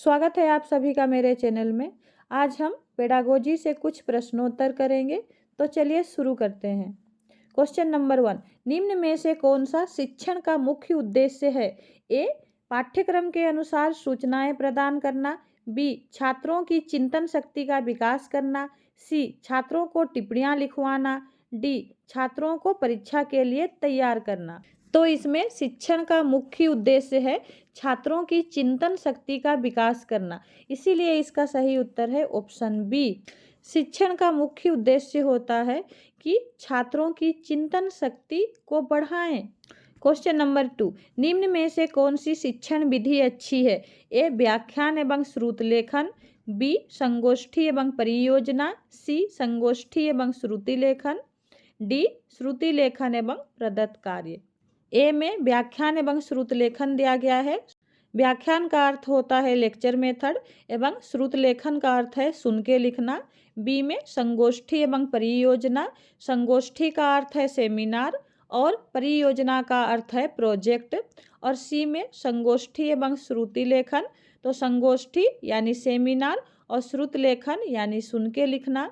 स्वागत है आप सभी का मेरे चैनल में। आज हम पेडागोजी से कुछ प्रश्नोत्तर करेंगे, तो चलिए शुरू करते हैं। क्वेश्चन नंबर 1, निम्न में से कौन सा शिक्षण का मुख्य उद्देश्य है? ए, पाठ्यक्रम के अनुसार सूचनाएं प्रदान करना। बी, छात्रों की चिंतन शक्ति का विकास करना। सी, छात्रों को टिप्पणियां लिखवाना। डी, छात्रों को परीक्षा के लिए तैयार करना। तो इसमें शिक्षण का मुख्य उद्देश्य है छात्रों की चिंतन शक्ति का विकास करना, इसीलिए इसका सही उत्तर है ऑप्शन बी। शिक्षण का मुख्य उद्देश्य होता है कि छात्रों की चिंतन शक्ति को बढ़ाएं। क्वेश्चन नंबर 2, निम्न में से कौन सी शिक्षण विधि अच्छी है? ए, व्याख्यान एवं श्रुत लेखन। बी, संगोष्ठी एवं परियोजना। सी, संगोष्ठी एवं श्रुति लेखन। डी, श्रुति लेखन एवं प्रदत्त कार्य। ए में व्याख्यान एवं श्रुत लेखन दिया गया है। व्याख्यान का अर्थ होता है लेक्चर मेथड एवं श्रुत लेखन का अर्थ है सुन के लिखना। बी में संगोष्ठी एवं परियोजना। संगोष्ठी का अर्थ है सेमिनार और परियोजना का अर्थ है प्रोजेक्ट। और सी में संगोष्ठी एवं श्रुति लेखन, तो संगोष्ठी यानी सेमिनार और श्रुत लेखन यानी सुन के लिखना।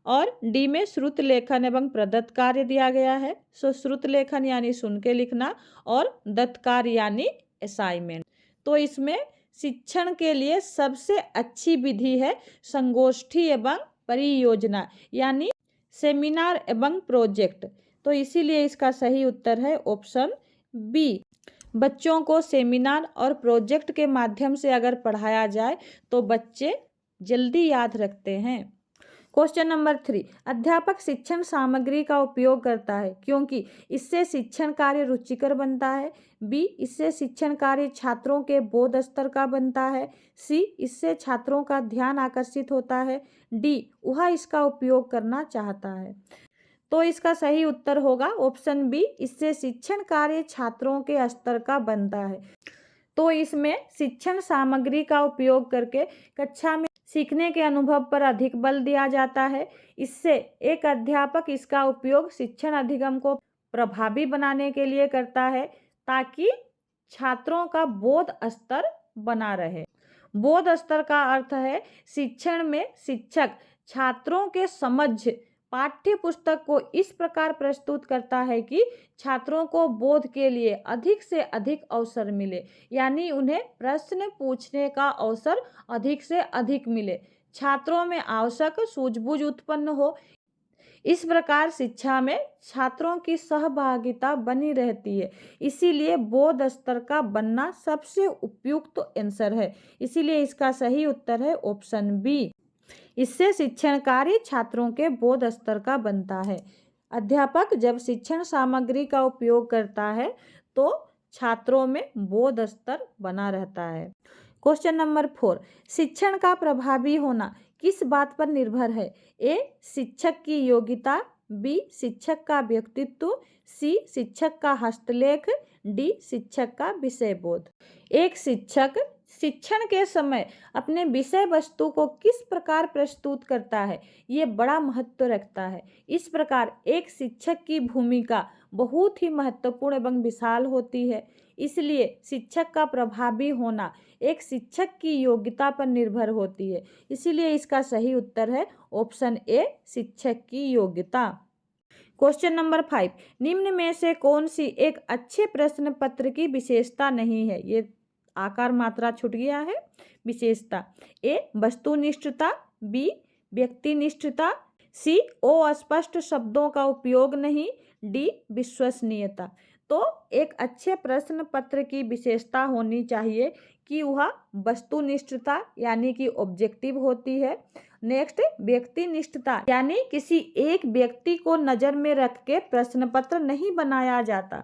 और डी में श्रुत लेखन एवं प्रदत्त कार्य दिया गया है। सो श्रुत लेखन यानी सुन के लिखना और दत्त कार्य यानी असाइनमेंट। तो इसमें शिक्षण के लिए सबसे अच्छी विधि है संगोष्ठी एवं परियोजना यानी सेमिनार एवं प्रोजेक्ट। तो इसीलिए इसका सही उत्तर है ऑप्शन बी। बच्चों को सेमिनार और प्रोजेक्ट के माध्यम से अगर पढ़ाया जाए तो बच्चे जल्दी याद रखते हैं। क्वेश्चन नंबर 3, अध्यापक शिक्षण सामग्री का उपयोग करता है क्योंकि इससे शिक्षण कार्य रुचिकर बनता है। बी, इससे शिक्षण कार्य छात्रों के बोध स्तर का बनता है। सी, इससे छात्रों का ध्यान आकर्षित होता है। डी, वह इसका उपयोग करना चाहता है। तो इसका सही उत्तर होगा ऑप्शन बी, इससे शिक्षण कार्य छात्रों के स्तर का बनता है। तो इसमें शिक्षण सामग्री का उपयोग करके कक्षा में सीखने के अनुभव पर अधिक बल दिया जाता है। इससे एक अध्यापक इसका उपयोग शिक्षण अधिगम को प्रभावी बनाने के लिए करता है ताकि छात्रों का बोध स्तर बना रहे। बोध स्तर का अर्थ है शिक्षण में शिक्षक छात्रों के समझ पाठ्य पुस्तक को इस प्रकार प्रस्तुत करता है कि छात्रों को बोध के लिए अधिक से अधिक अवसर मिले, यानी उन्हें प्रश्न पूछने का अवसर अधिक से अधिक मिले, छात्रों में आवश्यक सूझबूझ उत्पन्न हो। इस प्रकार शिक्षा में छात्रों की सहभागिता बनी रहती है, इसीलिए बोध स्तर का बनना सबसे उपयुक्त आंसर है। इसीलिए इसका सही उत्तर है ऑप्शन बी। इससे शिक्षण कार्य छात्रों के बोध स्तर का बनता है। अध्यापक जब शिक्षण सामग्री का उपयोग करता है तो छात्रों में बोध स्तर बना रहता है। क्वेश्चन नंबर 4, शिक्षण का प्रभावी होना किस बात पर निर्भर है? ए, शिक्षक की योग्यता। बी, शिक्षक का व्यक्तित्व। सी, शिक्षक का हस्तलेख। डी, शिक्षक का विषय बोध। एक शिक्षक शिक्षण के समय अपने विषय वस्तु को किस प्रकार प्रस्तुत करता है, ये बड़ा महत्व रखता है। इस प्रकार एक शिक्षक की भूमिका बहुत ही महत्वपूर्ण एवं विशाल होती है। इसलिए शिक्षक का प्रभावी होना एक शिक्षक की योग्यता पर निर्भर होती है। इसीलिए इसका सही उत्तर है ऑप्शन ए, शिक्षक की योग्यता। क्वेश्चन नंबर 5, निम्न में से कौन सी एक अच्छे प्रश्न पत्र की विशेषता नहीं है? ये आकार मात्रा छूट गया है। विशेषता, ए, वस्तुनिष्ठता। बी, व्यक्तिनिष्ठता। सी, अस्पष्ट शब्दों का उपयोग नहीं। डी, विश्वसनीयता। तो एक अच्छे प्रश्न पत्र की विशेषता होनी चाहिए कि वह वस्तुनिष्ठता यानी कि ऑब्जेक्टिव होती है। नेक्स्ट, व्यक्तिनिष्ठता यानी किसी एक व्यक्ति को नजर में रख के प्रश्न पत्र नहीं बनाया जाता,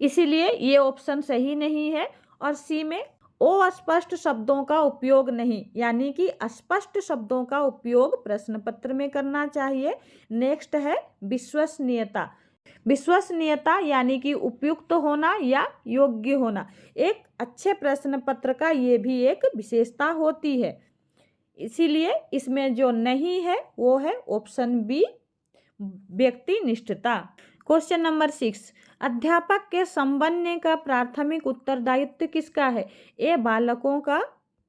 इसीलिए ये ऑप्शन सही नहीं है। और सी में अस्पष्ट शब्दों का उपयोग नहीं, यानी कि अस्पष्ट शब्दों का उपयोग प्रश्न पत्र में करना चाहिए। नेक्स्ट है विश्वसनीयता। विश्वसनीयता यानी कि उपयुक्त होना या योग्य होना, एक अच्छे प्रश्न पत्र का ये भी एक विशेषता होती है। इसीलिए इसमें जो नहीं है वो है ऑप्शन बी, व्यक्तिनिष्ठता। क्वेश्चन नंबर 6, अध्यापक के समन्वय का प्राथमिक उत्तरदायित्व किसका है? ए, बालकों का।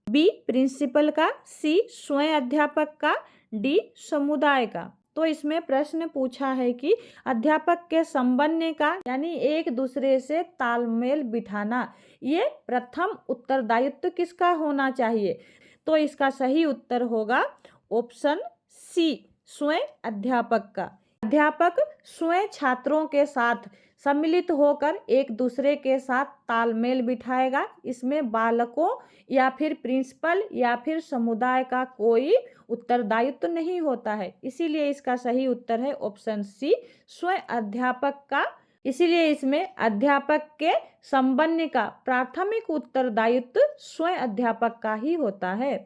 बी प्रिंसिपल का, सी स्वयं अध्यापक का, डी समुदाय का। तो इसमें प्रश्न पूछा है कि अध्यापक के समन्वय का यानी एक दूसरे से तालमेल बिठाना, ये प्रथम उत्तरदायित्व किसका होना चाहिए? तो इसका सही उत्तर होगा ऑप्शन सी स्वयं अध्यापक का। अध्यापक स्वयं छात्रों के साथ सम्मिलित होकर एक दूसरे के साथ तालमेल बिठाएगा। इसमें बालकों या फिर प्रिंसिपल या फिर समुदाय का कोई उत्तरदायित्व नहीं होता है, इसीलिए इसका सही उत्तर है ऑप्शन सी स्वयं अध्यापक का। इसीलिए इसमें अध्यापक के समन्वय का प्राथमिक उत्तरदायित्व स्वयं अध्यापक का ही होता है।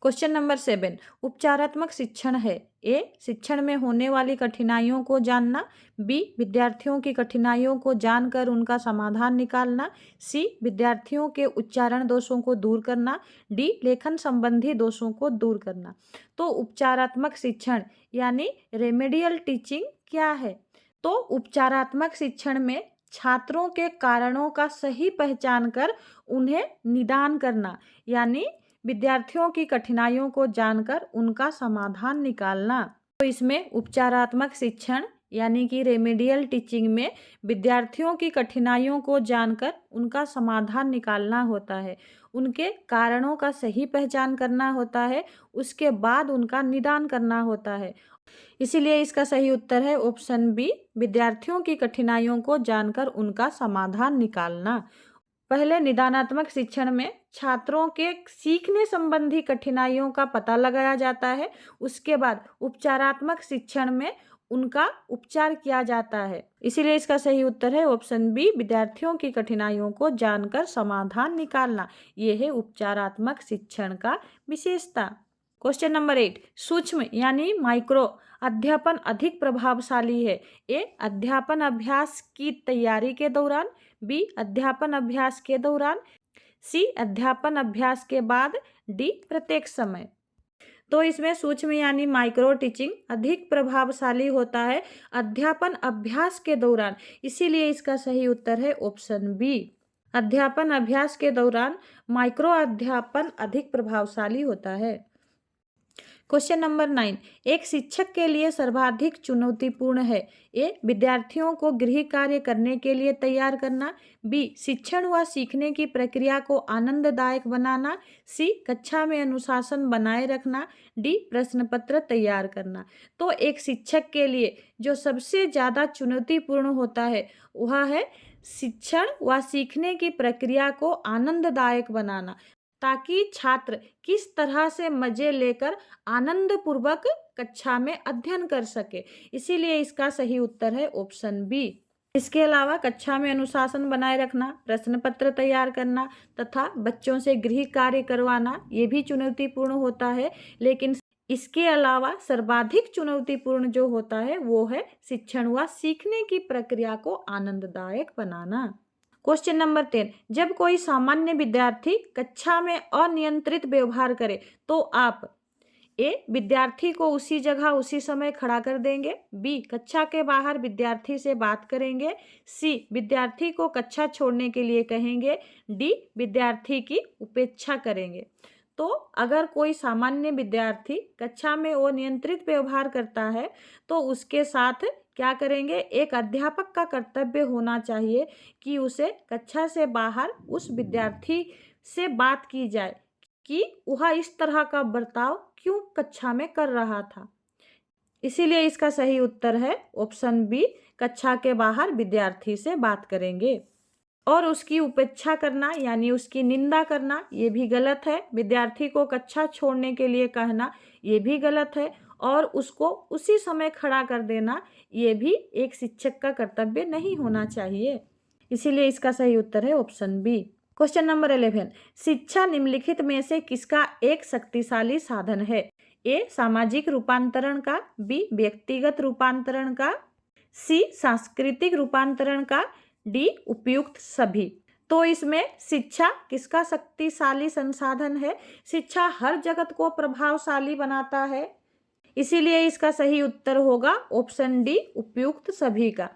क्वेश्चन नंबर 7 उपचारात्मक शिक्षण है। ए शिक्षण में होने वाली कठिनाइयों को जानना, बी विद्यार्थियों की कठिनाइयों को जानकर उनका समाधान निकालना, सी विद्यार्थियों के उच्चारण दोषों को दूर करना, डी लेखन संबंधी दोषों को दूर करना। तो उपचारात्मक शिक्षण यानी रेमेडियल टीचिंग क्या है? तो उपचारात्मक शिक्षण में छात्रों के कारणों का सही पहचान कर उन्हें निदान करना, यानी विद्यार्थियों की कठिनाइयों को जानकर उनका समाधान निकालना। तो इसमें उपचारात्मक शिक्षण यानी कि रेमेडियल टीचिंग में विद्यार्थियों की कठिनाइयों को जानकर उनका समाधान निकालना होता है, उनके कारणों का सही पहचान करना होता है, उसके बाद उनका निदान करना होता है। इसीलिए इसका सही उत्तर है ऑप्शन बी विद्यार्थियों की कठिनाइयों को जानकर उनका समाधान निकालना। पहले निदानात्मक शिक्षण में छात्रों के सीखने संबंधी कठिनाइयों का पता लगाया जाता है, उसके बाद उपचारात्मक शिक्षण में उनका उपचार किया जाता है। इसीलिए इसका सही उत्तर है ऑप्शन बी विद्यार्थियों की कठिनाइयों को जानकर समाधान निकालना। यह है उपचारात्मक शिक्षण का विशेषता। क्वेश्चन नंबर 8 सूक्ष्म यानी माइक्रो अध्यापन अधिक प्रभावशाली है। ए अध्यापन अभ्यास की तैयारी के दौरान, बी अध्यापन अभ्यास के दौरान, सी अध्यापन अभ्यास के बाद, डी प्रत्येक समय। तो इसमें सूक्ष्म यानी माइक्रो टीचिंग अधिक प्रभावशाली होता है अध्यापन अभ्यास के दौरान, इसीलिए इसका सही उत्तर है ऑप्शन बी अध्यापन अभ्यास के दौरान माइक्रो अध्यापन अधिक प्रभावशाली होता है। क्वेश्चन नंबर 9 एक शिक्षक के लिए सर्वाधिक चुनौतीपूर्ण है। ए विद्यार्थियों को गृह कार्य करने के लिए तैयार करना, बी शिक्षण व सीखने की प्रक्रिया को आनंददायक बनाना, सी कक्षा में अनुशासन बनाए रखना, डी प्रश्न पत्र तैयार करना। तो एक शिक्षक के लिए जो सबसे ज़्यादा चुनौतीपूर्ण होता है वह है शिक्षण व सीखने की प्रक्रिया को आनंददायक बनाना, ताकि छात्र किस तरह से मजे लेकर आनंद पूर्वक कक्षा में अध्ययन कर सके। इसीलिए इसका सही उत्तर है ऑप्शन बी। इसके अलावा कक्षा में अनुशासन बनाए रखना, प्रश्न पत्र तैयार करना तथा बच्चों से गृह कार्य करवाना ये भी चुनौतीपूर्ण होता है, लेकिन इसके अलावा सर्वाधिक चुनौतीपूर्ण जो होता है वो है शिक्षण व सीखने की प्रक्रिया को आनंददायक बनाना। क्वेश्चन नंबर 10 जब कोई सामान्य विद्यार्थी कक्षा में अनियंत्रित व्यवहार करे तो आप ए विद्यार्थी को उसी जगह उसी समय खड़ा कर देंगे, बी कक्षा के बाहर विद्यार्थी से बात करेंगे, सी विद्यार्थी को कक्षा छोड़ने के लिए कहेंगे, डी विद्यार्थी की उपेक्षा करेंगे। तो अगर कोई सामान्य विद्यार्थी कक्षा में अनियंत्रित व्यवहार करता है तो उसके साथ क्या करेंगे, एक अध्यापक का कर्तव्य होना चाहिए कि उसे कक्षा से बाहर उस विद्यार्थी से बात की जाए कि वह इस तरह का बर्ताव क्यों कक्षा में कर रहा था। इसीलिए इसका सही उत्तर है ऑप्शन बी कक्षा के बाहर विद्यार्थी से बात करेंगे। और उसकी उपेक्षा करना यानी उसकी निंदा करना ये भी गलत है। विद्यार्थी को कक्षा छोड़ने के लिए कहना ये भी गलत है, और उसको उसी समय खड़ा कर देना ये भी एक शिक्षक का कर्तव्य नहीं होना चाहिए। इसीलिए इसका सही उत्तर है ऑप्शन बी। क्वेश्चन नंबर 11 शिक्षा निम्नलिखित में से किसका एक शक्तिशाली साधन है? ए सामाजिक रूपांतरण का, बी व्यक्तिगत रूपांतरण का, सी सांस्कृतिक रूपांतरण का, डी उपयुक्त सभी। तो इसमें शिक्षा किसका शक्तिशाली संसाधन है? शिक्षा हर जगत को प्रभावशाली बनाता है, इसीलिए इसका सही उत्तर होगा ऑप्शन डी उपयुक्त सभी का।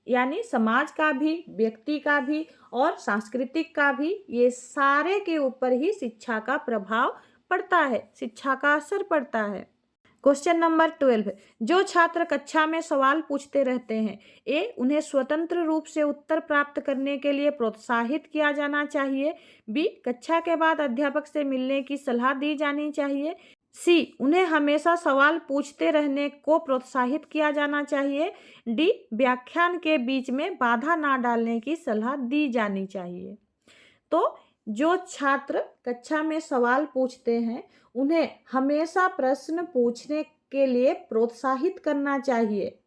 यानी समाज का भी, व्यक्ति का भी और सांस्कृतिक का भी, ये सारे के ऊपर ही शिक्षा का प्रभाव पड़ता है, शिक्षा का असर पड़ता है। क्वेश्चन नंबर 12, जो छात्र कक्षा में सवाल पूछते रहते हैं, उन्हें स्वतंत्र रूप से उत्तर प्राप्त करने के लिए प्रोत्साहित किया जाना चाहिए। बी, कक्षा के बाद अध्यापक से मिलने की सलाह दी जानी चाहिए। सी, उन्हें हमेशा सवाल पूछते रहने को प्रोत्साहित किया जाना चाहिए। डी, व्याख्यान के बीच में बाधा ना डालने की सलाह दी जानी चाहिए। तो जो छात्र कक्षा में सवाल पूछते हैं, उन्हें हमेशा प्रश्न पूछने के लिए प्रोत्साहित करना चाहिए,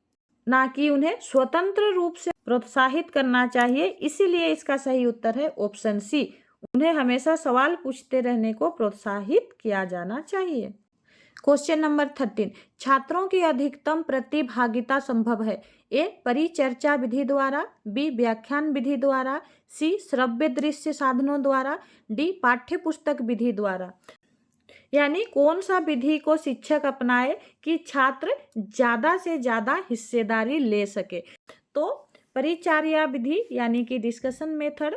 ना कि उन्हें स्वतंत्र रूप से प्रोत्साहित करना चाहिए। इसीलिए इसका सही उत्तर है ऑप्शन सी, उन्हें हमेशा सवाल पूछते रहने को प्रोत्साहित किया जाना चाहिए। क्वेश्चन नंबर 13, छात्रों की अधिकतम प्रतिभागिता संभव है। ए, परिचर्चा विधि द्वारा। बी, व्याख्यान विधि द्वारा। सी, श्रव्य दृश्य साधनों द्वारा। डी, पाठ्य पुस्तक विधि द्वारा। यानी कौन सा विधि को शिक्षक अपनाए कि छात्र ज्यादा से ज्यादा हिस्सेदारी ले सके। तो परिचर्या विधि यानी कि डिस्कशन मेथड।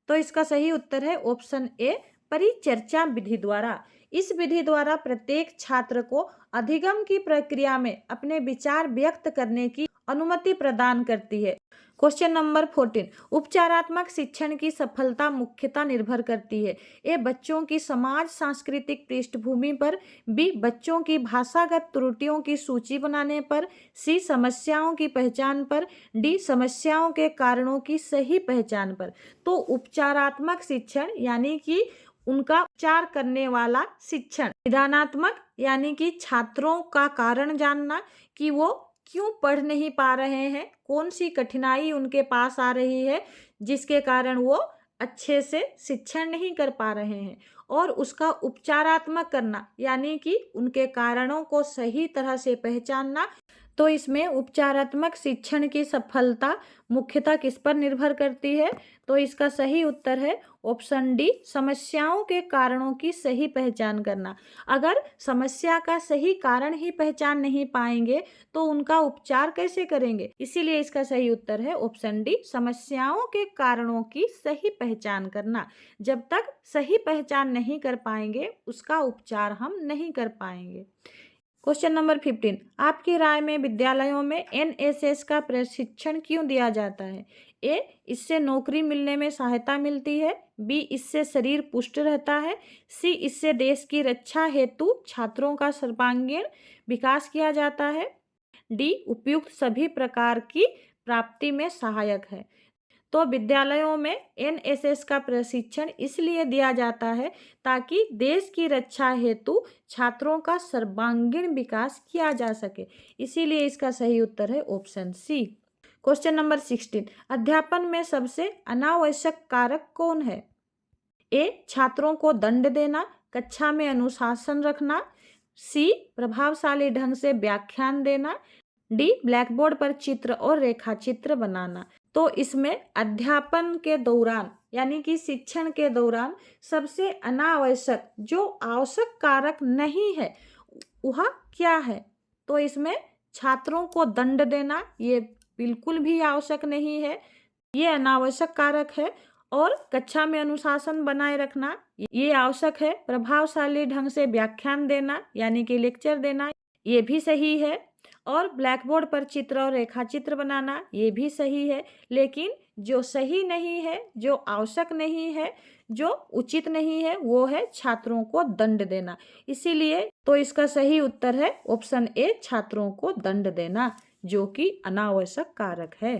तो इसका सही उत्तर है ऑप्शन ए, परिचर्चा विधि द्वारा। इस विधि द्वारा प्रत्येक छात्र को अधिगम की प्रक्रिया में अपने विचार व्यक्त करने की अनुमति प्रदान करती है। क्वेश्चन नंबर 14, उपचारात्मक शिक्षण की सफलता मुख्यतः निर्भर करती है। ए, बच्चों की समाज सांस्कृतिक पृष्ठभूमि पर। बी, बच्चों की भाषागत त्रुटियों की सूची बनाने पर। सी, समस्याओं की पहचान पर। डी, समस्याओं के कारणों की सही पहचान पर। तो उपचारात्मक शिक्षण यानी कि उनका उपचार करने वाला शिक्षण। निदानात्मक यानी कि छात्रों का कारण जानना कि वो क्यों पढ़ नहीं पा रहे हैं, कौन सी कठिनाई उनके पास आ रही है जिसके कारण वो अच्छे से शिक्षण नहीं कर पा रहे हैं, और उसका उपचारात्मक करना यानी कि उनके कारणों को सही तरह से पहचानना। तो इसमें उपचारात्मक शिक्षण की सफलता मुख्यतः किस पर निर्भर करती है। तो इसका सही उत्तर है ऑप्शन डी, समस्याओं के कारणों की सही पहचान करना। अगर समस्या का सही कारण ही पहचान नहीं पाएंगे तो उनका उपचार कैसे करेंगे। इसीलिए इसका सही उत्तर है ऑप्शन डी, समस्याओं के कारणों की सही पहचान करना। जब तक सही पहचान नहीं कर पाएंगे उसका उपचार हम नहीं कर पाएंगे। क्वेश्चन नंबर 15, आपकी राय में विद्यालयों में एनएसएस का प्रशिक्षण क्यों दिया जाता है। ए, इससे नौकरी मिलने में सहायता मिलती है। बी, इससे शरीर पुष्ट रहता है। सी, इससे देश की रक्षा हेतु छात्रों का सर्वांगीण विकास किया जाता है। डी, उपयुक्त सभी प्रकार की प्राप्ति में सहायक है। तो विद्यालयों में एनएसएस का प्रशिक्षण इसलिए दिया जाता है ताकि देश की रक्षा हेतु छात्रों का सर्वांगीण विकास किया जा सके। इसीलिए इसका सही उत्तर है ऑप्शन सी। क्वेश्चन नंबर 16, अध्यापन में सबसे अनावश्यक कारक कौन है। ए, छात्रों को दंड देना। कक्षा में अनुशासन रखना। सी, प्रभावशाली ढंग से व्याख्यान देना। डी, ब्लैक बोर्ड पर चित्र और रेखा चित्र बनाना। तो इसमें अध्यापन के दौरान यानी कि शिक्षण के दौरान सबसे अनावश्यक जो आवश्यक कारक नहीं है वह क्या है। तो इसमें छात्रों को दंड देना ये बिल्कुल भी आवश्यक नहीं है, ये अनावश्यक कारक है। और कक्षा में अनुशासन बनाए रखना ये आवश्यक है। प्रभावशाली ढंग से व्याख्यान देना यानी कि लेक्चर देना ये भी सही है। और ब्लैक बोर्ड पर चित्र और रेखा चित्र बनाना ये भी सही है। लेकिन जो सही नहीं है, जो आवश्यक नहीं है, जो उचित नहीं है वो है छात्रों को दंड देना। इसीलिए तो इसका सही उत्तर है ऑप्शन ए, छात्रों को दंड देना, जो कि अनावश्यक कारक है।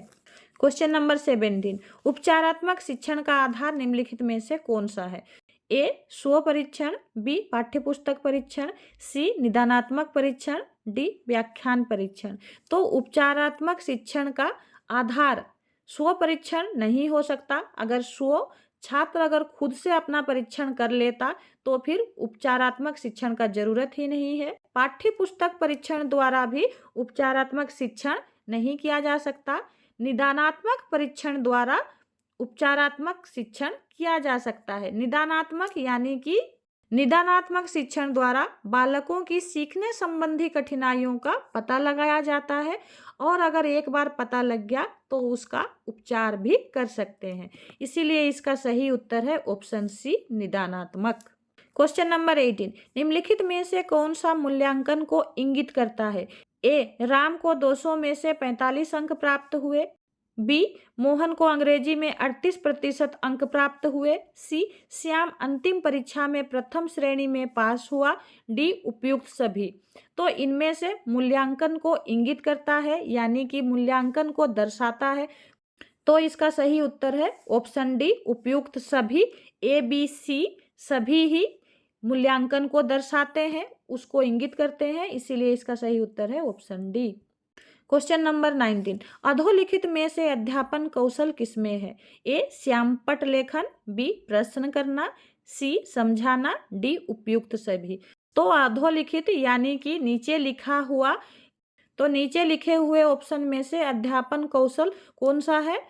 क्वेश्चन नंबर 17, उपचारात्मक शिक्षण का आधार निम्नलिखित में से कौन सा है। ए, स्व परीक्षण। बी, पाठ्यपुस्तक परीक्षण। सी, निदानात्मक परीक्षण। डी, व्याख्यान परीक्षण। तो उपचारात्मक शिक्षण का आधार स्व परीक्षण नहीं हो सकता। अगर छात्र अगर खुद से अपना परीक्षण कर लेता तो फिर उपचारात्मक शिक्षण का जरूरत ही नहीं है। पाठ्यपुस्तक परीक्षण द्वारा भी उपचारात्मक शिक्षण नहीं किया जा सकता। निदानात्मक परीक्षण द्वारा उपचारात्मक शिक्षण किया जा सकता है। निदानात्मक यानी कि निदानात्मक शिक्षण द्वारा बालकों की सीखने संबंधी कठिनाइयों का पता लगाया जाता है और अगर एक बार पता लग गया तो उसका उपचार भी कर सकते हैं। इसीलिए इसका सही उत्तर है ऑप्शन सी, निदानात्मक। क्वेश्चन नंबर 18, निम्नलिखित में से कौन सा मूल्यांकन को इंगित करता है? ए, राम को 200 में से 45 अंक प्राप्त हुए। बी, मोहन को अंग्रेजी में 38% अंक प्राप्त हुए। सी, श्याम अंतिम परीक्षा में प्रथम श्रेणी में पास हुआ। डी, उपयुक्त सभी। तो इनमें से मूल्यांकन को इंगित करता है यानी कि मूल्यांकन को दर्शाता है, तो इसका सही उत्तर है ऑप्शन डी, उपयुक्त सभी। ए, बी, सी सभी ही मूल्यांकन को दर्शाते हैं, उसको इंगित करते हैं, इसीलिए इसका सही उत्तर है ऑप्शन डी। क्वेश्चन नंबर 19, अधोलिखित में से अध्यापन कौशल किसमें है? ए, श्यामपट लेखन। बी, प्रश्न करना। सी, समझाना। डी, उपयुक्त सभी। तो अधोलिखित यानी कि नीचे लिखा हुआ, तो नीचे लिखे हुए ऑप्शन में से अध्यापन कौशल कौन सा है?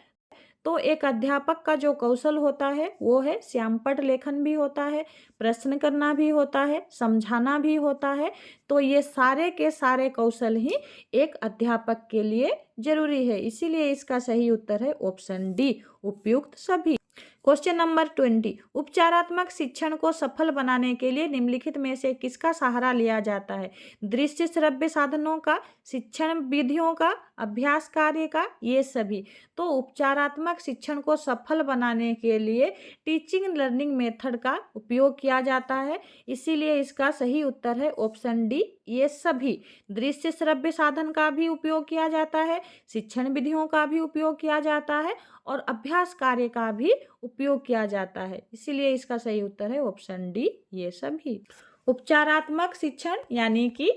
तो एक अध्यापक का जो कौशल होता है वो है श्यामपट लेखन भी होता है, प्रश्न करना भी होता है, समझाना भी होता है। तो ये सारे के सारे कौशल ही एक अध्यापक के लिए जरूरी है, इसीलिए इसका सही उत्तर है ऑप्शन डी, उपयुक्त सभी। क्वेश्चन नंबर 20, उपचारात्मक शिक्षण को सफल बनाने के लिए निम्नलिखित में से किसका सहारा लिया जाता है? दृश्य श्रव्य साधनों का, शिक्षण विधियों का, अभ्यास कार्य का, ये सभी। तो उपचारात्मक शिक्षण को सफल बनाने के लिए टीचिंग लर्निंग मेथड का उपयोग किया जाता है, इसीलिए इसका सही उत्तर है ऑप्शन डी, ये सभी। दृश्य श्रव्य साधन का भी उपयोग किया जाता है, शिक्षण विधियों का भी उपयोग किया जाता है और अभ्यास कार्य का भी उपयोग किया जाता है, इसीलिए इसका सही उत्तर है ऑप्शन डी, ये सभी। उपचारात्मक शिक्षण यानी कि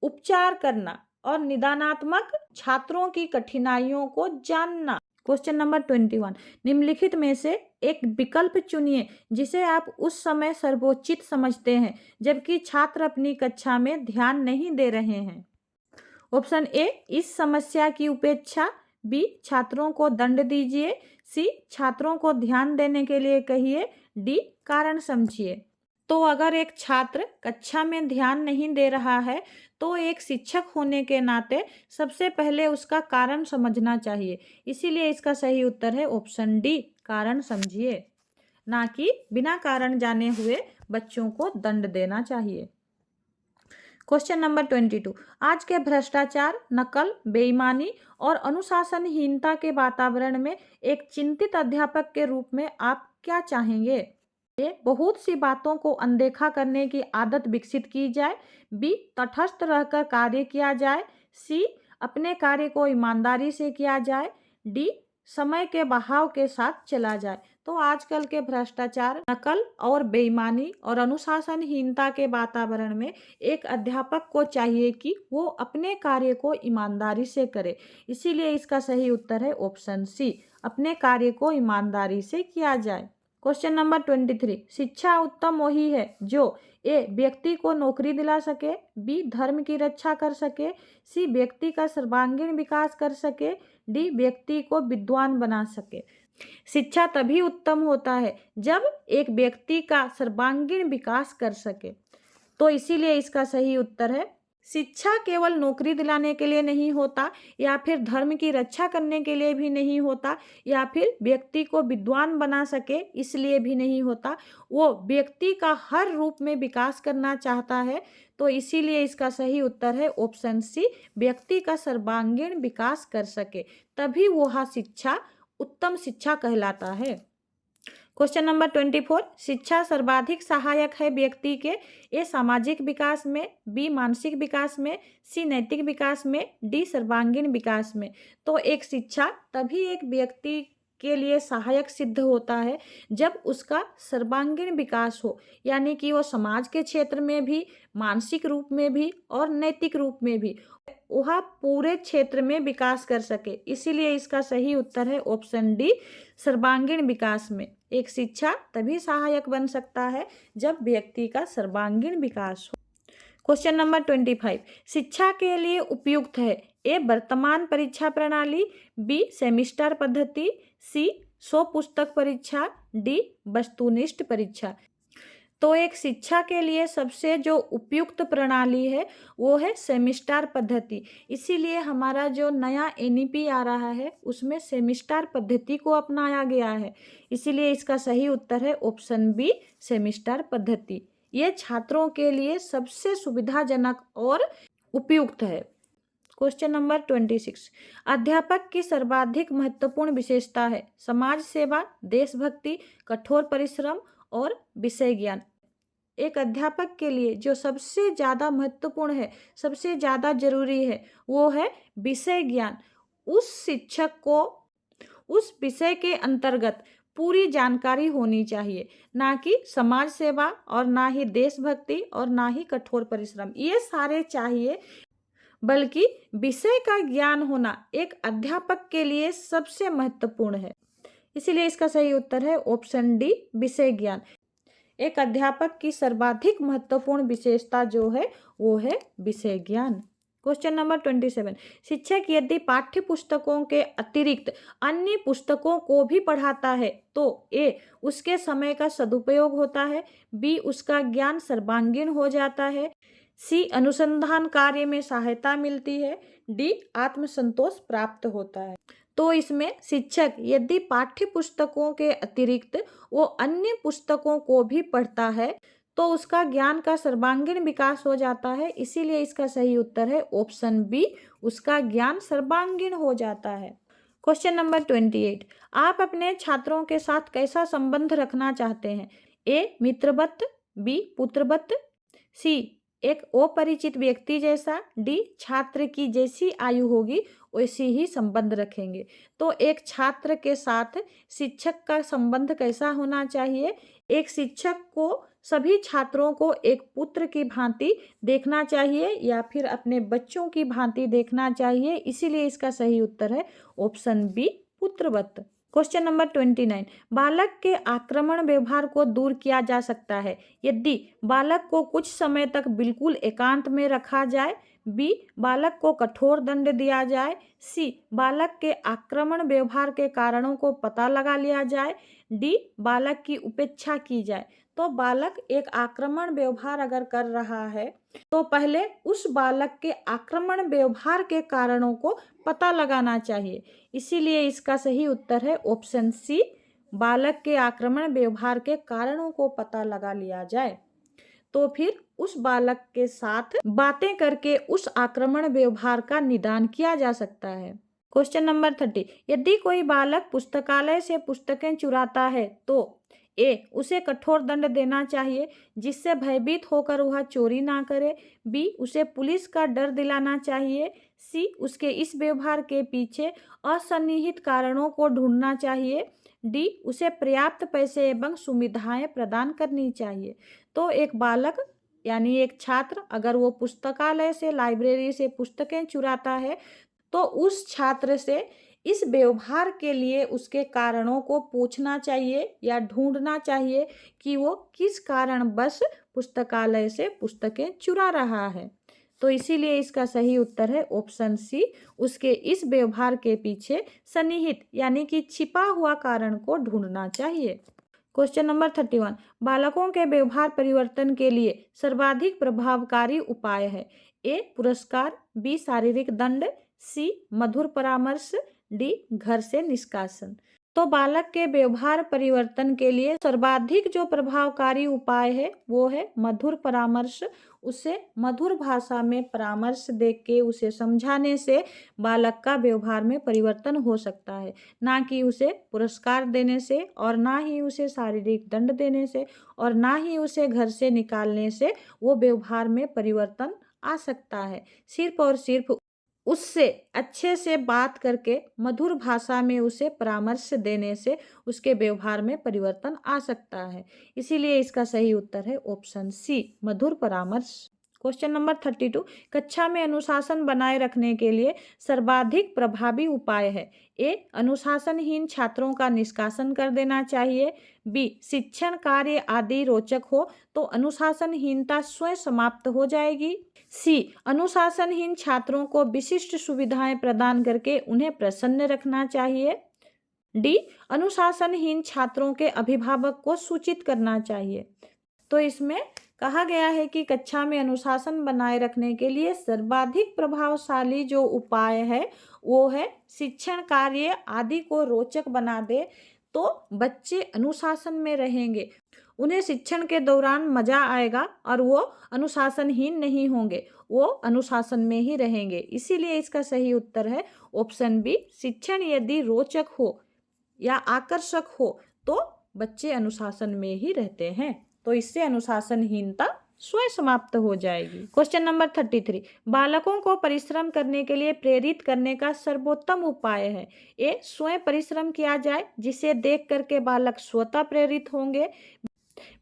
उपचार करना और निदानात्मक छात्रों की कठिनाइयों को जानना। क्वेश्चन नंबर 21, निम्नलिखित में से एक विकल्प चुनिए जिसे आप उस समय सर्वोचित समझते हैं जबकि छात्र अपनी कक्षा में ध्यान नहीं दे रहे हैं। ऑप्शन ए, इस समस्या की उपेक्षा। बी, छात्रों को दंड दीजिए। सी, छात्रों को ध्यान देने के लिए कहिए। डी, कारण समझिए। तो अगर एक छात्र कक्षा में ध्यान नहीं दे रहा है तो एक शिक्षक होने के नाते सबसे पहले उसका कारण समझना चाहिए, इसीलिए इसका सही उत्तर है ऑप्शन डी, कारण समझिए, ना कि बिना कारण जाने हुए बच्चों को दंड देना चाहिए। क्वेश्चन नंबर 22, आज के भ्रष्टाचार, नकल, बेईमानी और अनुशासनहीनता के वातावरण में एक चिंतित अध्यापक के रूप में आप क्या चाहेंगे? ए, बहुत सी बातों को अनदेखा करने की आदत विकसित की जाए। बी, तटस्थ रहकर कार्य किया जाए। सी, अपने कार्य को ईमानदारी से किया जाए। डी, समय के बहाव के साथ चला जाए। तो आजकल के भ्रष्टाचार, नकल और बेईमानी और अनुशासनहीनता के वातावरण में एक अध्यापक को चाहिए कि वो अपने कार्य को ईमानदारी से करे, इसीलिए इसका सही उत्तर है ऑप्शन सी, अपने कार्य को ईमानदारी से किया जाए। क्वेश्चन नंबर 23, शिक्षा उत्तम वही है जो ए, व्यक्ति को नौकरी दिला सके। बी, धर्म की रक्षा कर सके। सी, व्यक्ति का सर्वांगीण विकास कर सके। डी, व्यक्ति को विद्वान बना सके। शिक्षा तभी उत्तम होता है जब एक व्यक्ति का सर्वांगीण विकास कर सके, तो इसीलिए इसका सही उत्तर है, शिक्षा केवल नौकरी दिलाने के लिए नहीं होता या फिर धर्म की रक्षा करने के लिए भी नहीं होता या फिर व्यक्ति को विद्वान बना सके इसलिए भी नहीं होता, वो व्यक्ति का हर रूप में विकास करना चाहता है, तो इसीलिए इसका सही उत्तर है ऑप्शन सी, व्यक्ति का सर्वांगीण विकास कर सके तभी वह शिक्षा उत्तम शिक्षा कहलाता है। क्वेश्चन नंबर 24, शिक्षा सर्वाधिक सहायक है व्यक्ति के ए, सामाजिक विकास में। बी, मानसिक विकास में। सी, नैतिक विकास में। डी, सर्वांगीण विकास में। तो एक शिक्षा तभी एक व्यक्ति के लिए सहायक सिद्ध होता है जब उसका सर्वांगीण विकास हो, यानी कि वो समाज के क्षेत्र में भी, मानसिक रूप में भी और नैतिक रूप में भी वह पूरे क्षेत्र में विकास कर सके, इसीलिए इसका सही उत्तर है ऑप्शन डी, सर्वांगीण विकास में। एक शिक्षा तभी सहायक बन सकता है जब व्यक्ति का सर्वांगीण विकास हो। क्वेश्चन नंबर 25, शिक्षा के लिए उपयुक्त है ए, वर्तमान परीक्षा प्रणाली। बी, सेमिस्टर पद्धति। सी, 100 पुस्तक परीक्षा। डी, वस्तुनिष्ठ परीक्षा। तो एक शिक्षा के लिए सबसे जो उपयुक्त प्रणाली है वो है सेमिस्टर पद्धति। इसीलिए हमारा जो नया एनईपी आ रहा है उसमें सेमिस्टर पद्धति को अपनाया गया है। इसीलिए इसका सही उत्तर है ऑप्शन बी, सेमिस्टर पद्धति। ये छात्रों के लिए सबसे सुविधाजनक और उपयुक्त है। क्वेश्चन नंबर 26, अध्यापक की सर्वाधिक महत्वपूर्ण विशेषता है समाज सेवा, देशभक्ति, कठोर परिश्रम और विषय ज्ञान। एक अध्यापक के लिए जो सबसे ज़्यादा महत्वपूर्ण है, सबसे ज़्यादा जरूरी है, वो है विषय ज्ञान। उस शिक्षक को उस विषय के अंतर्गत पूरी जानकारी होनी चाहिए, ना कि समाज सेवा और ना ही देशभक्ति और ना ही कठोर परिश्रम, ये सारे चाहिए, बल्कि विषय का ज्ञान होना एक अध्यापक के लिए सबसे महत्वपूर्ण है। इसीलिए इसका सही उत्तर है ऑप्शन डी, विषय ज्ञान। एक अध्यापक की सर्वाधिक महत्वपूर्ण विशेषता जो है वो है विषय ज्ञान। क्वेश्चन नंबर 27, शिक्षक यदि पाठ्य पुस्तकों के अतिरिक्त अन्य पुस्तकों को भी पढ़ाता है तो ए, उसके समय का सदुपयोग होता है, बी, उसका ज्ञान सर्वांगीण हो जाता है, सी, अनुसंधान कार्य में सहायता मिलती है, डी, आत्मसंतोष प्राप्त होता है। तो इसमें शिक्षक यदि पाठ्य पुस्तकों के अतिरिक्त वो अन्य पुस्तकों को भी पढ़ता है तो उसका ज्ञान का सर्वांगीण विकास हो जाता है। इसीलिए इसका सही उत्तर है ऑप्शन बी, उसका ज्ञान सर्वांगीण हो जाता है। क्वेश्चन नंबर 28, आप अपने छात्रों के साथ कैसा संबंध रखना चाहते हैं? ए, मित्रवत, बी, पुत्रवत, सी, एक अपरिचित व्यक्ति जैसा, डी, छात्र की जैसी आयु होगी वैसी ही संबंध रखेंगे। तो एक छात्र के साथ शिक्षक का संबंध कैसा होना चाहिए? एक शिक्षक को सभी छात्रों को एक पुत्र की भांति देखना चाहिए या फिर अपने बच्चों की भांति देखना चाहिए। इसीलिए इसका सही उत्तर है ऑप्शन बी, पुत्रवत। क्वेश्चन नंबर 29, बालक के आक्रमण व्यवहार को दूर किया जा सकता है यदि बालक को कुछ समय तक बिल्कुल एकांत में रखा जाए, बी, बालक को कठोर दंड दिया जाए, सी, बालक के आक्रमण व्यवहार के कारणों को पता लगा लिया जाए, डी, बालक की उपेक्षा की जाए। तो बालक एक आक्रमण व्यवहार अगर कर रहा है तो पहले उस बालक के आक्रमण व्यवहार के कारणों को पता लगाना चाहिए। इसीलिए इसका सही उत्तर है ऑप्शन सी, बालक के आक्रमण व्यवहार के कारणों को पता लगा लिया जाए तो फिर उस बालक के साथ बातें करके उस आक्रमण व्यवहार का निदान किया जा सकता है। क्वेश्चन नंबर 30, यदि कोई बालक पुस्तकालय से पुस्तकें चुराता है तो ए, उसे कठोर दंड देना चाहिए जिससे भयभीत होकर वह चोरी ना करे, बी, उसे पुलिस का डर दिलाना चाहिए, सी, उसके इस व्यवहार के पीछे असन्निहित कारणों को ढूंढना चाहिए, डी, उसे पर्याप्त पैसे एवं सुविधाएं प्रदान करनी चाहिए। तो एक बालक यानी एक छात्र अगर वो पुस्तकालय से, लाइब्रेरी से पुस्तकें चुराता है तो उस छात्र से इस व्यवहार के लिए उसके कारणों को पूछना चाहिए या ढूंढना चाहिए कि वो किस कारण बस पुस्तकालय से पुस्तकें चुरा रहा है। तो इसीलिए इसका सही उत्तर है ऑप्शन सी, उसके इस व्यवहार के पीछे सन्निहित यानी कि छिपा हुआ कारण को ढूंढना चाहिए। क्वेश्चन नंबर 31, बालकों के व्यवहार परिवर्तन के लिए सर्वाधिक प्रभावकारी उपाय है? ए, पुरस्कार, बी, शारीरिक दंड, सी, मधुर परामर्श, डी, घर से निष्कासन। तो बालक के व्यवहार परिवर्तन के लिए सर्वाधिक जो प्रभावकारी उपाय है वो है मधुर परामर्श। उसे मधुर भाषा में परामर्श देके उसे समझाने से बालक का व्यवहार में परिवर्तन हो सकता है, ना कि उसे पुरस्कार देने से और ना ही उसे शारीरिक दंड देने से और ना ही उसे घर से निकालने से वो व्यवहार में परिवर्तन आ सकता है। सिर्फ और सिर्फ उससे अच्छे से बात करके मधुर भाषा में उसे परामर्श देने से उसके व्यवहार में परिवर्तन आ सकता है। इसीलिए इसका सही उत्तर है ऑप्शन सी, मधुर परामर्श। क्वेश्चन नंबर 32, कक्षा में अनुशासन बनाए रखने के लिए सर्वाधिक प्रभावी उपाय है? ए, अनुशासनहीन छात्रों का निष्कासन कर देना चाहिए, बी, शिक्षण कार्य आदि रोचक हो तो अनुशासनहीनता स्वयं समाप्त हो जाएगी, सी, अनुशासनहीन छात्रों को विशिष्ट सुविधाएं प्रदान करके उन्हें प्रसन्न रखना चाहिए, डी, अनुशासनहीन छात्रों के अभिभावक को सूचित करना चाहिए। तो इसमें कहा गया है कि कक्षा में अनुशासन बनाए रखने के लिए सर्वाधिक प्रभावशाली जो उपाय है वो है शिक्षण कार्य आदि को रोचक बना दे, तो बच्चे अनुशासन में रहेंगे, उन्हें शिक्षण के दौरान मजा आएगा और वो अनुशासनहीन नहीं होंगे, वो अनुशासन में ही रहेंगे। इसीलिए इसका सही उत्तर है ऑप्शन बी, शिक्षण यदि रोचक हो या आकर्षक हो तो बच्चे अनुशासन में ही रहते हैं, तो इससे अनुशासनहीनता स्वयं समाप्त हो जाएगी। क्वेश्चन नंबर 33, बालकों को परिश्रम करने के लिए प्रेरित करने का सर्वोत्तम उपाय है। ए, स्वयं परिश्रम किया जाए जिसे देख करके बालक स्वतः प्रेरित होंगे।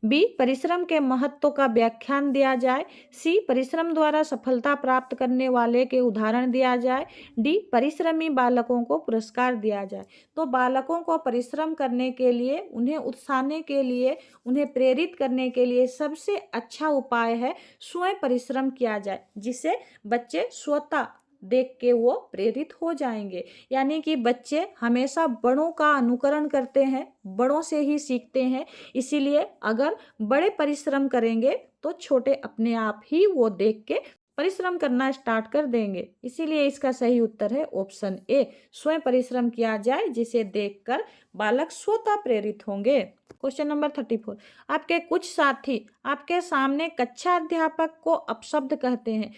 बी, परिश्रम के महत्व का व्याख्यान दिया जाए। सी, परिश्रम द्वारा सफलता प्राप्त करने वाले के उदाहरण दिया जाए। डी, परिश्रमी बालकों को पुरस्कार दिया जाए। तो बालकों को परिश्रम करने के लिए, उन्हें उत्साहने के लिए, उन्हें प्रेरित करने के लिए सबसे अच्छा उपाय है स्वयं परिश्रम किया जाए, जिसे बच्चे स्वतः देख के वो प्रेरित हो जाएंगे। यानी कि बच्चे हमेशा बड़ों का अनुकरण करते हैं, बड़ों से ही सीखते हैं। इसीलिए अगर बड़े परिश्रम करेंगे तो छोटे अपने आप ही वो देख के परिश्रम करना स्टार्ट कर देंगे। इसीलिए इसका सही उत्तर है ऑप्शन ए, स्वयं परिश्रम किया जाए जिसे देखकर बालक स्वतः प्रेरित होंगे। क्वेश्चन नंबर 34, आपके कुछ साथी आपके सामने कक्षा अध्यापक को अपशब्द कहते हैं।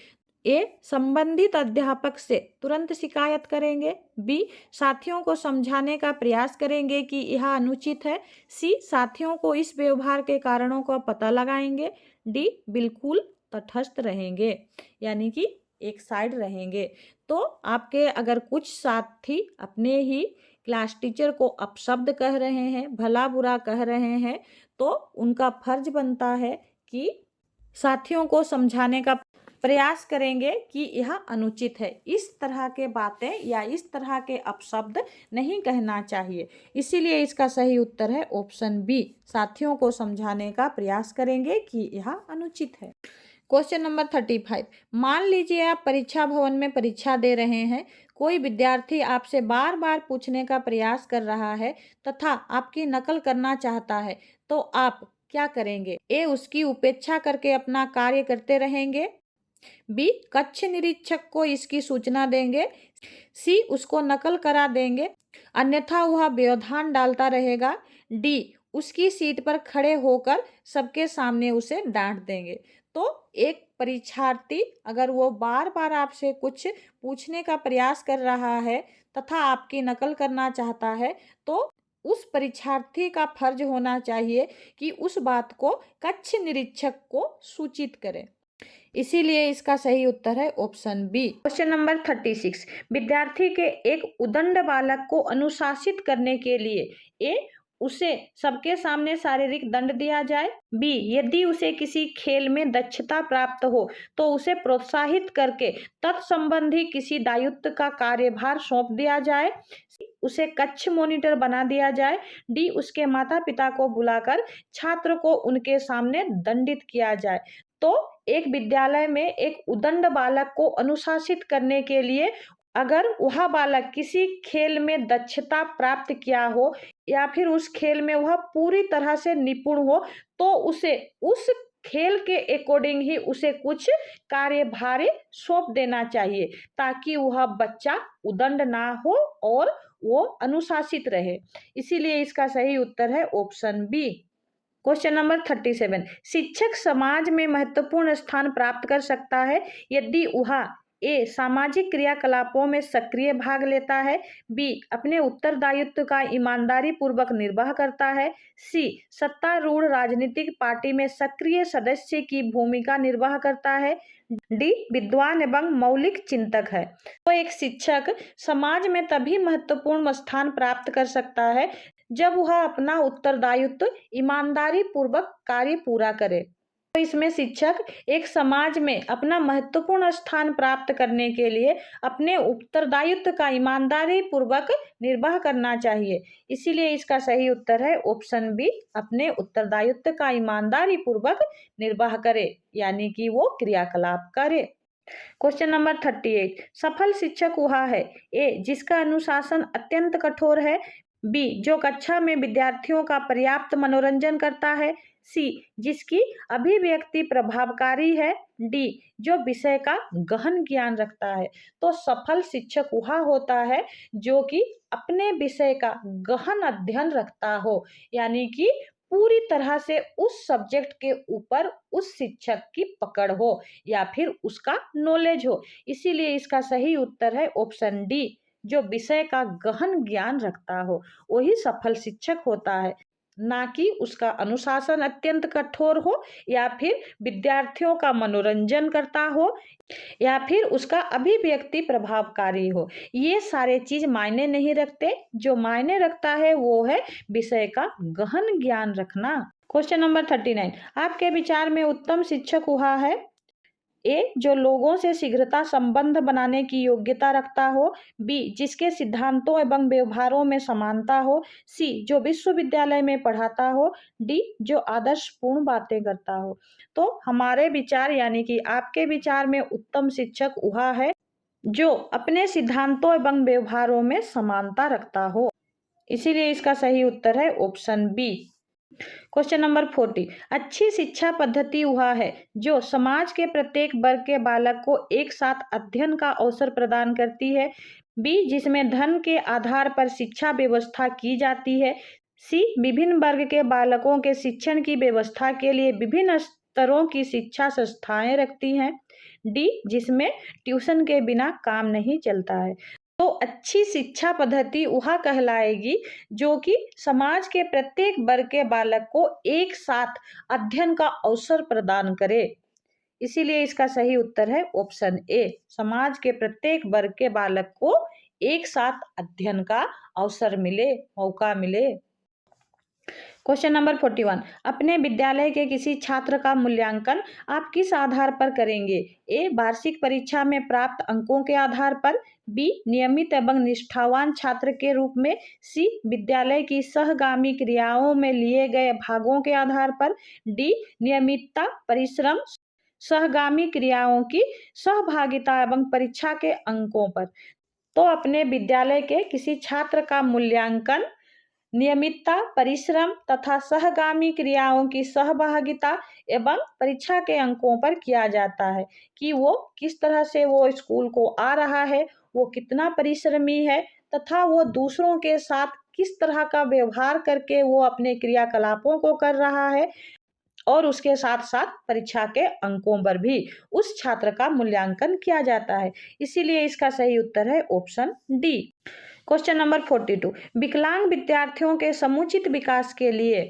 ए, संबंधित अध्यापक से तुरंत शिकायत करेंगे। बी, साथियों को समझाने का प्रयास करेंगे कि यह अनुचित है। सी, साथियों को इस व्यवहार के कारणों का पता लगाएंगे। डी, बिल्कुल तटस्थ रहेंगे, यानी कि एक साइड रहेंगे। तो आपके अगर कुछ साथी अपने ही क्लास टीचर को अपशब्द कह रहे हैं, भला बुरा कह रहे हैं, तो उनका फर्ज बनता है कि साथियों को समझाने का प्रयास करेंगे कि यह अनुचित है, इस तरह के बातें या इस तरह के अपशब्द नहीं कहना चाहिए। इसीलिए इसका सही उत्तर है ऑप्शन बी, साथियों को समझाने का प्रयास करेंगे कि यह अनुचित है। क्वेश्चन नंबर 35, मान लीजिए आप परीक्षा भवन में परीक्षा दे रहे हैं, कोई विद्यार्थी आपसे बार बार पूछने का प्रयास कर रहा है तथा आपकी नकल करना चाहता है, तो आप क्या करेंगे? ए, उसकी उपेक्षा करके अपना कार्य करते रहेंगे। बी, कक्ष निरीक्षक को इसकी सूचना देंगे। सी, उसको नकल करा देंगे, अन्यथा वह व्यवधान डालता रहेगा। डी, उसकी सीट पर खड़े होकर सबके सामने उसे डांट देंगे। तो एक परीक्षार्थी अगर वो बार बार आपसे कुछ पूछने का प्रयास कर रहा है तथा आपकी नकल करना चाहता है, तो उस परीक्षार्थी का फर्ज होना चाहिए कि उस बात को कक्ष निरीक्षक को सूचित करें। इसीलिए इसका सही उत्तर है ऑप्शन बी। क्वेश्चन नंबर 36, विद्यार्थी के एक उदंड बालक को अनुशासित करने के लिए ए, उसे सबके सामने शारीरिक दंड दिया जाए। बी, यदि उसे किसी खेल में दक्षता प्राप्त हो तो उसे प्रोत्साहित करके तत्संबंधी किसी दायित्व का कार्यभार सौंप दिया जाए। उसे कक्ष मॉनिटर बना दिया जाए। डी, उसके माता पिता को बुलाकर छात्र को उनके सामने दंडित किया जाए। तो एक विद्यालय में एक उदंड बालक को अनुशासित करने के लिए अगर वह बालक किसी खेल में दक्षता प्राप्त किया हो या फिर उस खेल में वह पूरी तरह से निपुण हो, तो उसे उस खेल के अकॉर्डिंग ही उसे कुछ कार्यभार सौंप देना चाहिए, ताकि वह बच्चा उदंड ना हो और वो अनुशासित रहे। इसीलिए इसका सही उत्तर है ऑप्शन बी। क्वेश्चन नंबर 37, शिक्षक समाज में महत्वपूर्ण स्थान प्राप्त कर सकता है यदि वह ए, सामाजिक क्रियाकलापों में सक्रिय भाग लेता है। बी, अपने उत्तरदायित्व का ईमानदारी पूर्वक निर्वाह करता है। सी, सत्तारूढ़ राजनीतिक पार्टी में सक्रिय सदस्य की भूमिका निर्वाह करता है। डी, विद्वान एवं मौलिक चिंतक है। तो एक शिक्षक समाज में तभी महत्वपूर्ण स्थान प्राप्त कर सकता है जब वह अपना उत्तरदायित्व ईमानदारी पूर्वक कार्य पूरा करे। तो इसमें शिक्षक एक समाज में अपना महत्वपूर्ण स्थान प्राप्त करने के लिए अपने उत्तरदायित्व का ईमानदारी पूर्वक निर्वाह करना चाहिए। इसीलिए इसका सही उत्तर है ऑप्शन बी, अपने उत्तरदायित्व का ईमानदारी पूर्वक निर्वाह करे, यानी कि वो क्रियाकलाप करे। क्वेश्चन नंबर 38, सफल शिक्षक वह है ए, जिसका अनुशासन अत्यंत कठोर है। बी, जो कक्षा में विद्यार्थियों का पर्याप्त मनोरंजन करता है। सी जिसकी अभिव्यक्ति प्रभावकारी है, डी जो विषय का गहन ज्ञान रखता है। तो सफल शिक्षक वह होता है जो कि अपने विषय का गहन अध्ययन रखता हो, यानी कि पूरी तरह से उस सब्जेक्ट के ऊपर उस शिक्षक की पकड़ हो या फिर उसका नॉलेज हो। इसीलिए इसका सही उत्तर है ऑप्शन डी, जो विषय का गहन ज्ञान रखता हो वही सफल शिक्षक होता है, ना कि उसका अनुशासन अत्यंत कठोर हो या फिर विद्यार्थियों का मनोरंजन करता हो या फिर उसका अभिव्यक्ति प्रभावकारी हो। ये सारे चीज मायने नहीं रखते, जो मायने रखता है वो है विषय का गहन ज्ञान रखना। क्वेश्चन नंबर 39, आपके विचार में उत्तम शिक्षक हुआ है, ए जो लोगों से शीघ्रता संबंध बनाने की योग्यता रखता हो, बी जिसके सिद्धांतों एवं व्यवहारों में समानता हो, सी जो विश्वविद्यालय में पढ़ाता हो, डी जो आदर्शपूर्ण बातें करता हो। तो हमारे विचार यानी कि आपके विचार में उत्तम शिक्षक वह है जो अपने सिद्धांतों एवं व्यवहारों में समानता रखता हो। इसीलिए इसका सही उत्तर है ऑप्शन बी। क्वेश्चन नंबर 40, अच्छी शिक्षा पद्धति वह है जो समाज के प्रत्येक वर्ग के बालक को एक साथ अध्ययन का अवसर प्रदान करती है, बी जिसमें धन के आधार पर शिक्षा व्यवस्था की जाती है, सी विभिन्न वर्ग के बालकों के शिक्षण की व्यवस्था के लिए विभिन्न स्तरों की शिक्षा संस्थाएं रखती हैं, डी जिसमें ट्यूशन के बिना काम नहीं चलता है। तो अच्छी शिक्षा पद्धति वह कहलाएगी जो कि समाज के प्रत्येक वर्ग के बालक को एक साथ अध्ययन का अवसर प्रदान करे। इसीलिए इसका सही उत्तर है ऑप्शन ए, समाज के प्रत्येक वर्ग के बालक को एक साथ अध्ययन का अवसर मिले, मौका मिले। क्वेश्चन नंबर 41, अपने विद्यालय के किसी छात्र का मूल्यांकन आप किस आधार पर करेंगे, ए वार्षिक परीक्षा में प्राप्त अंकों के आधार पर, बी नियमित एवं निष्ठावान छात्र के रूप में, सी विद्यालय की सहगामी क्रियाओं में लिए गए भागों के आधार पर, डी नियमितता, परिश्रम, सहगामी क्रियाओं की सहभागिता एवं परीक्षा के अंकों पर। तो अपने विद्यालय के किसी छात्र का मूल्यांकन नियमितता, परिश्रम तथा सहगामी क्रियाओं की सहभागिता एवं परीक्षा के अंकों पर किया जाता है कि वो किस तरह से वो स्कूल को आ रहा है, वो कितना परिश्रमी है तथा वो दूसरों के साथ किस तरह का व्यवहार करके वो अपने क्रियाकलापों को कर रहा है, और उसके साथ साथ परीक्षा के अंकों पर भी उस छात्र का मूल्यांकन किया जाता है। इसीलिए इसका सही उत्तर है ऑप्शन डी। क्वेश्चन नंबर 42, विकलांग विद्यार्थियों के समुचित विकास के लिए,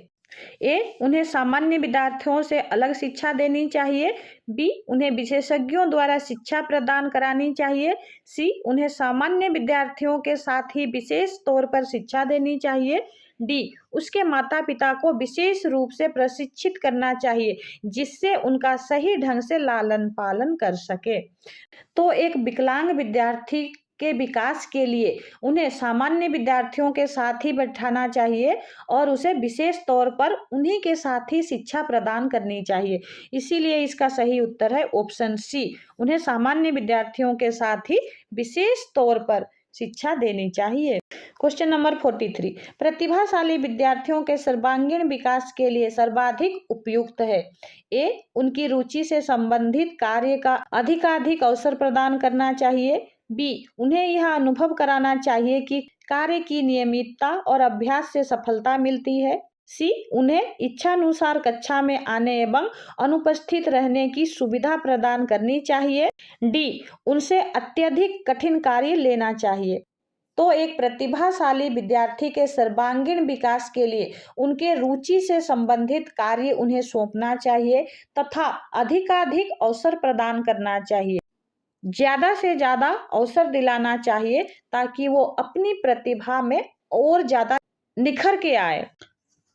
ए उन्हें सामान्य विद्यार्थियों से अलग शिक्षा देनी चाहिए, बी उन्हें विशेषज्ञों द्वारा शिक्षा प्रदान करानी चाहिए, सी उन्हें सामान्य विद्यार्थियों के साथ ही विशेष तौर पर शिक्षा देनी चाहिए, डी उसके माता पिता को विशेष रूप से प्रशिक्षित करना चाहिए जिससे उनका सही ढंग से लालन पालन कर सके। तो एक विकलांग विद्यार्थी के विकास के लिए उन्हें सामान्य विद्यार्थियों के साथ ही बैठाना चाहिए और उसे विशेष तौर पर उन्हीं के साथ ही शिक्षा प्रदान करनी चाहिए। इसीलिए इसका सही उत्तर है ऑप्शन सी, उन्हें सामान्य विद्यार्थियों के साथ ही विशेष तौर पर शिक्षा देनी चाहिए। क्वेश्चन नंबर 43, प्रतिभाशाली विद्यार्थियों के सर्वांगीण विकास के लिए सर्वाधिक उपयुक्त है, ए उनकी रुचि से संबंधित कार्य का अधिकाधिक अवसर प्रदान करना चाहिए, बी उन्हें यह अनुभव कराना चाहिए कि कार्य की नियमितता और अभ्यास से सफलता मिलती है, सी उन्हें इच्छानुसार कक्षा में आने एवं अनुपस्थित रहने की सुविधा प्रदान करनी चाहिए, डी उनसे अत्यधिक कठिन कार्य लेना चाहिए। तो एक प्रतिभाशाली विद्यार्थी के सर्वांगीण विकास के लिए उनके रुचि से संबंधित कार्य उन्हें सौंपना चाहिए तथा अधिकाधिक अवसर प्रदान करना चाहिए, ज्यादा से ज्यादा अवसर दिलाना चाहिए ताकि वो अपनी प्रतिभा में और ज्यादा निखर के आए।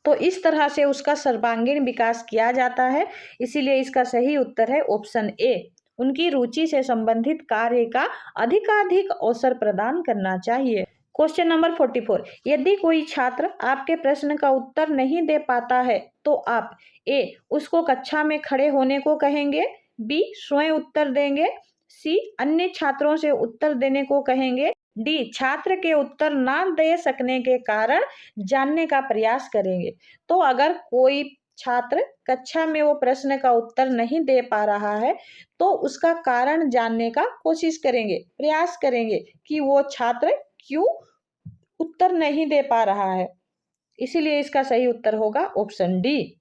तो इस तरह से उसका सर्वांगीण विकास किया जाता है। इसीलिए इसका सही उत्तर है ऑप्शन ए, उनकी रुचि से संबंधित कार्य का अधिकाधिक अवसर प्रदान करना चाहिए। क्वेश्चन नंबर 44, यदि कोई छात्र आपके प्रश्न का उत्तर नहीं दे पाता है तो आप ए उसको कक्षा में खड़े होने को कहेंगे, बी स्वयं उत्तर देंगे, सी अन्य छात्रों से उत्तर देने को कहेंगे, डी छात्र के उत्तर ना दे सकने के कारण जानने का प्रयास करेंगे। तो अगर कोई छात्र कक्षा में वो प्रश्न का उत्तर नहीं दे पा रहा है तो उसका कारण जानने का कोशिश करेंगे, प्रयास करेंगे कि वो छात्र क्यों उत्तर नहीं दे पा रहा है। इसीलिए इसका सही उत्तर होगा ऑप्शन डी।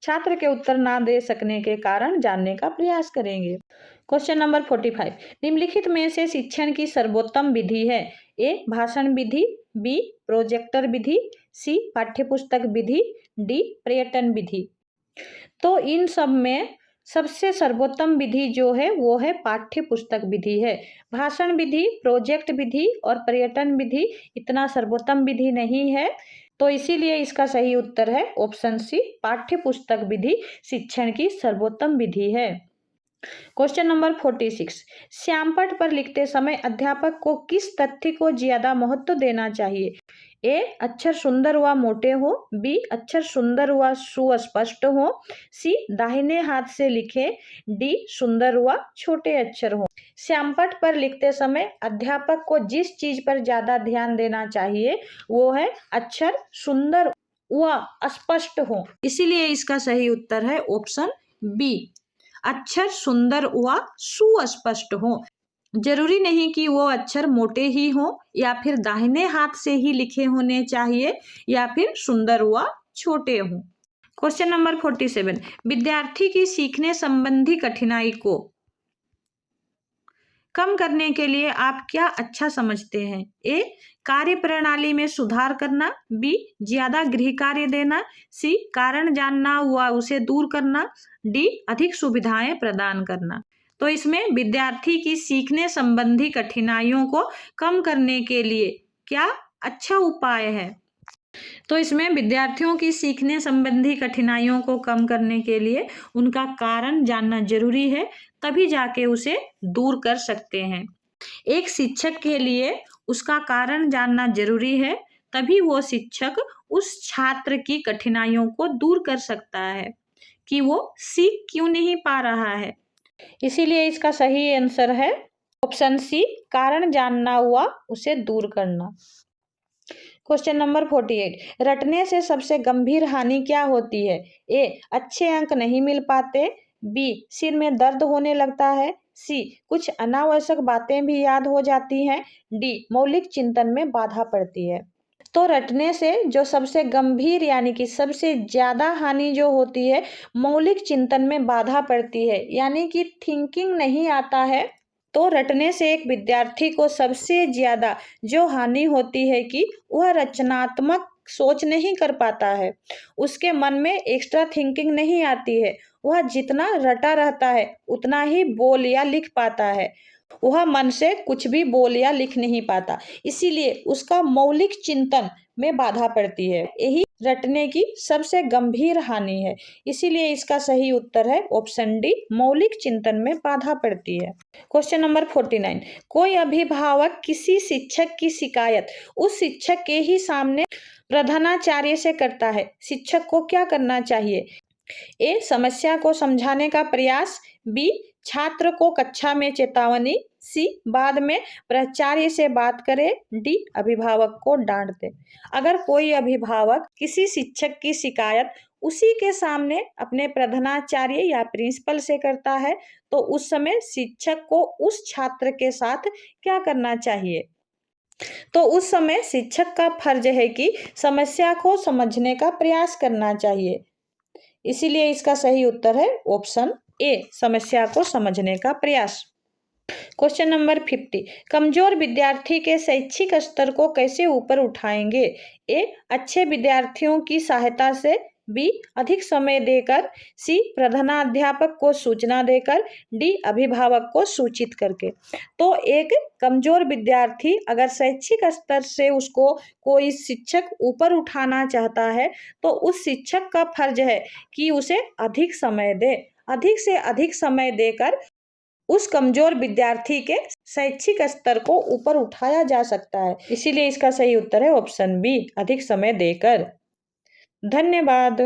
छात्र के उत्तर ना दे सकने के कारण जानने का प्रयास करेंगे। क्वेश्चन नंबर 45, निम्नलिखित में से शिक्षण की सर्वोत्तम विधि है? ए भाषण विधि, बी प्रोजेक्टर विधि, सी पाठ्यपुस्तक विधि, डी पर्यटन विधि। तो इन सब में सबसे सर्वोत्तम विधि जो है वो है पाठ्य पुस्तक विधि है। भाषण विधि, प्रोजेक्ट विधि और पर्यटन विधि इतना सर्वोत्तम विधि नहीं है, तो इसीलिए इसका सही उत्तर है ऑप्शन सी, पाठ्य पुस्तक विधि शिक्षण की सर्वोत्तम विधि है। क्वेश्चन नंबर 46, श्यामपट्ट पर लिखते समय अध्यापक को किस तथ्य को ज्यादा महत्व देना चाहिए? ए अक्षर सुंदर व मोटे हो, बी अक्षर सुंदर व सुस्पष्ट हो, सी दाहिने हाथ से लिखे, डी सुंदर व छोटे अक्षर हो। श्यामपट्ट पर लिखते समय अध्यापक को जिस चीज पर ज्यादा ध्यान देना चाहिए वो है अक्षर सुंदर व स्पष्ट हो। इसीलिए इसका सही उत्तर है ऑप्शन बी, अक्षर सुंदर व सुस्पष्ट हो। जरूरी नहीं कि वो अक्षर मोटे ही हो या फिर दाहिने हाथ से ही लिखे होने चाहिए या फिर सुंदर व छोटे हो। क्वेश्चन नंबर 47, विद्यार्थी की सीखने संबंधी कठिनाई को कम करने के लिए आप क्या अच्छा समझते हैं? ए कार्य प्रणाली में सुधार करना, बी ज्यादा गृह कार्य देना, सी कारण जानना व उसे दूर करना, डी अधिक सुविधाएं प्रदान करना। तो इसमें विद्यार्थी की सीखने संबंधी कठिनाइयों को कम करने के लिए क्या अच्छा उपाय है? तो इसमें विद्यार्थियों की सीखने संबंधी कठिनाइयों को कम करने के लिए उनका कारण जानना जरूरी है, तभी जाके उसे दूर कर सकते हैं। एक शिक्षक के लिए उसका कारण जानना जरूरी है, तभी वो शिक्षक उस छात्र की कठिनाइयों को दूर कर सकता है कि वो सीख क्यों नहीं पा रहा है। इसीलिए इसका सही आंसर है ऑप्शन सी, कारण जानना हुआ उसे दूर करना। क्वेश्चन नंबर 48, रटने से सबसे गंभीर हानि क्या होती है? ए अच्छे अंक नहीं मिल पाते, बी सिर में दर्द होने लगता है, सी कुछ अनावश्यक बातें भी याद हो जाती हैं, डी मौलिक चिंतन में बाधा पड़ती है। तो रटने से जो सबसे गंभीर यानी कि सबसे ज्यादा हानि जो होती है, मौलिक चिंतन में बाधा पड़ती है, यानी कि थिंकिंग नहीं आता है। तो रटने से एक विद्यार्थी को सबसे ज्यादा जो हानि होती है कि वह रचनात्मक सोच नहीं कर पाता है, उसके मन में एक्स्ट्रा थिंकिंग नहीं आती है, वह जितना रटा रहता है उतना ही बोल या लिख पाता है, वह मन से कुछ भी बोल या लिख नहीं पाता, इसीलिए उसका मौलिक चिंतन में बाधा पड़ती है। यही रटने की सबसे गंभीर हानि है, इसीलिए इसका सही उत्तर है ऑप्शन डी, मौलिक चिंतन में बाधा पड़ती है। क्वेश्चन नंबर 49, कोई अभिभावक किसी शिक्षक की शिकायत उस शिक्षक के ही सामने प्रधानाचार्य से करता है, शिक्षक को क्या करना चाहिए? ए समस्या को समझाने का प्रयास, बी छात्र को कक्षा में चेतावनी, सी बाद में प्राचार्य से बात करे, डी अभिभावक को डांट दे। अगर कोई अभिभावक किसी शिक्षक की शिकायत उसी के सामने अपने प्रधानाचार्य या प्रिंसिपल से करता है तो उस समय शिक्षक को उस छात्र के साथ क्या करना चाहिए? तो उस समय शिक्षक का फर्ज है कि समस्या को समझने का प्रयास करना चाहिए, इसीलिए इसका सही उत्तर है ऑप्शन ए, समस्या को समझने का प्रयास। क्वेश्चन नंबर 50, कमजोर विद्यार्थी के शैक्षिक स्तर को कैसे ऊपर उठाएंगे? ए अच्छे विद्यार्थियों की सहायता से, बी अधिक समय देकर, सी प्रधानाध्यापक को सूचना देकर, डी अभिभावक को सूचित करके। तो एक कमजोर विद्यार्थी अगर शैक्षिक स्तर से उसको कोई शिक्षक ऊपर उठाना चाहता है तो उस शिक्षक का फर्ज है कि उसे अधिक समय दे, अधिक से अधिक समय देकर उस कमजोर विद्यार्थी के शैक्षिक स्तर को ऊपर उठाया जा सकता है, इसीलिए इसका सही उत्तर है ऑप्शन बी, अधिक समय देकर। धन्यवाद।